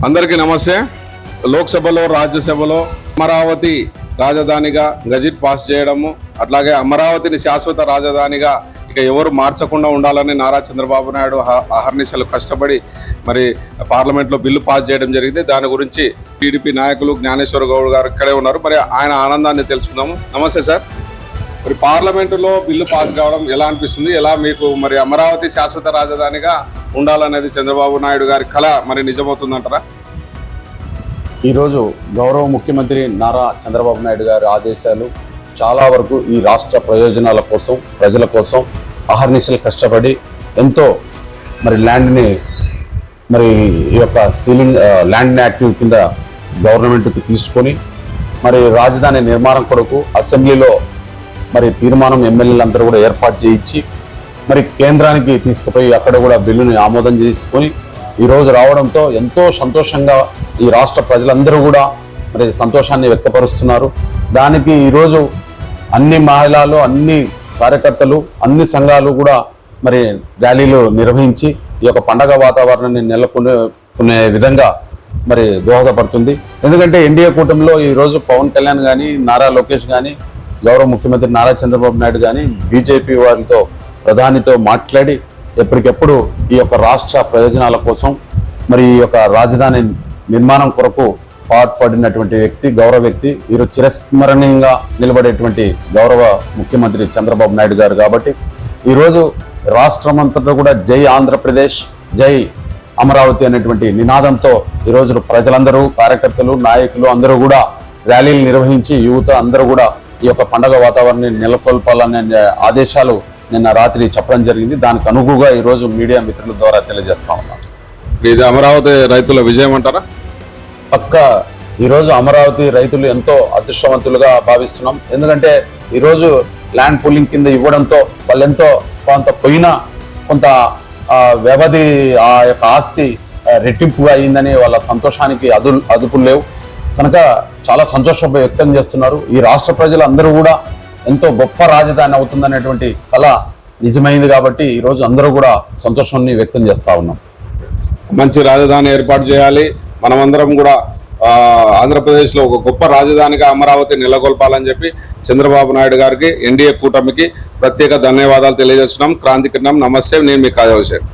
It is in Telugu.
అందరికీ నమస్తే. లోక్సభలో రాజ్యసభలో అమరావతి రాజధానిగా గజిట్ పాస్ చేయడము, అట్లాగే అమరావతిని శాశ్వత రాజధానిగా ఇక ఎవరు మార్చకుండా ఉండాలని నారా చంద్రబాబు నాయుడు అహర్నిశలు కష్టపడి మరి పార్లమెంట్లో బిల్లు పాస్ చేయడం జరిగింది. దాని గురించి టీడీపీ నాయకులు జ్ఞానేశ్వర గౌడ్ గారు ఇక్కడే ఉన్నారు. మరి ఆయన ఆనందాన్ని తెలుసుకుందాము. నమస్తే సార్. మరి పార్లమెంటులో బిల్లు పాస్ కావడం ఎలా అనిపిస్తుంది? ఎలా మీకు మరి అమరావతి శాశ్వత రాజధానిగా ఉండాలనేది చంద్రబాబు నాయుడు గారి కళ మరి నిజమవుతుందంటారా? ఈరోజు గౌరవ ముఖ్యమంత్రి నారా చంద్రబాబు నాయుడు గారి ఆదేశాలు చాలా వరకు ఈ రాష్ట్ర ప్రయోజనాల కోసం, ప్రజల కోసం అహర్నిశలు కష్టపడి ఎంతో మరి ల్యాండ్ని మరి ఈ యొక్క ల్యాండ్ యాక్టివ్ కింద గవర్నమెంట్కి తీసుకొని మరి రాజధాని నిర్మాణం కొరకు అసెంబ్లీలో మరి తీర్మానం ఎమ్మెల్యేలందరూ కూడా ఏర్పాటు చేయించి మరి కేంద్రానికి తీసుకుపోయి అక్కడ కూడా బిల్లుని ఆమోదం చేసుకొని ఈరోజు రావడంతో ఎంతో సంతోషంగా ఈ రాష్ట్ర ప్రజలందరూ కూడా మరి సంతోషాన్ని వ్యక్తపరుస్తున్నారు. దానికి ఈరోజు అన్ని మహిళలు, అన్ని కార్యకర్తలు, అన్ని సంఘాలు కూడా మరి ర్యాలీలు నిర్వహించి ఈ యొక్క పండగ వాతావరణాన్ని నెలకొనే విధంగా మరి దోహదపడుతుంది. ఎందుకంటే ఎన్డీఏ కూటమిలో ఈరోజు పవన్ కళ్యాణ్ కానీ, నారా లోకేష్ కానీ, గౌరవ ముఖ్యమంత్రి నారా చంద్రబాబు నాయుడు కానీ బీజేపీ వారితో, ప్రధానితో మాట్లాడి ఎప్పటికెప్పుడు ఈ యొక్క రాష్ట్ర ప్రయోజనాల కోసం మరి ఈ యొక్క రాజధాని నిర్మాణం కొరకు పాటుపడినటువంటి వ్యక్తి, గౌరవ వ్యక్తి, ఈరోజు చిరస్మరణీయంగా నిలబడేటువంటి గౌరవ ముఖ్యమంత్రి చంద్రబాబు నాయుడు గారు. కాబట్టి ఈరోజు రాష్ట్రం అంతటా కూడా జై ఆంధ్రప్రదేశ్, జై అమరావతి అనేటువంటి నినాదంతో ఈరోజు ప్రజలందరూ, కార్యకర్తలు, నాయకులు అందరూ కూడా ర్యాలీలు నిర్వహించి యువత అందరూ కూడా ఈ యొక్క పండగ వాతావరణాన్ని నెలకొల్పాలనే ఆదేశాలు నిన్న రాత్రి చెప్పడం జరిగింది. దానికి అనుగుణంగా ఈరోజు మీడియా మిత్రుల ద్వారా తెలియజేస్తా ఉన్నాం. ఇది అమరావతి రైతుల విజయం అంటారా? పక్క ఈరోజు అమరావతి రైతులు ఎంతో అదృష్టవంతులుగా భావిస్తున్నాం. ఎందుకంటే ఈరోజు ల్యాండ్ పూలింగ్ కింద ఇవ్వడంతో వాళ్ళు ఎంతో కొంత పోయినా కొంత వ్యవధి ఆ యొక్క ఆస్తి రెట్టింపుగా అయిందని వాళ్ళ సంతోషానికి అదుపులు లేవు కనుక చాలా సంతోషం వ్యక్తం చేస్తున్నారు. ఈ రాష్ట్ర ప్రజలు అందరూ కూడా ఎంతో గొప్ప రాజధాని అవుతుందనేటువంటి కళ నిజమైంది. కాబట్టి ఈరోజు అందరూ కూడా సంతోషాన్ని వ్యక్తం చేస్తూ ఉన్నాం. మంచి రాజధాని ఏర్పాటు చేయాలి, మనమందరం కూడా ఆంధ్రప్రదేశ్లో ఒక గొప్ప రాజధానిగా అమరావతి నెలకొల్పాలని చెప్పి చంద్రబాబు నాయుడు గారికి, ఎన్డీఏ కూటమికి ప్రత్యేక ధన్యవాదాలు తెలియజేస్తున్నాం. క్రాంతి కిరణం, నమస్తే. నేను మీ కాజా హుసేన్.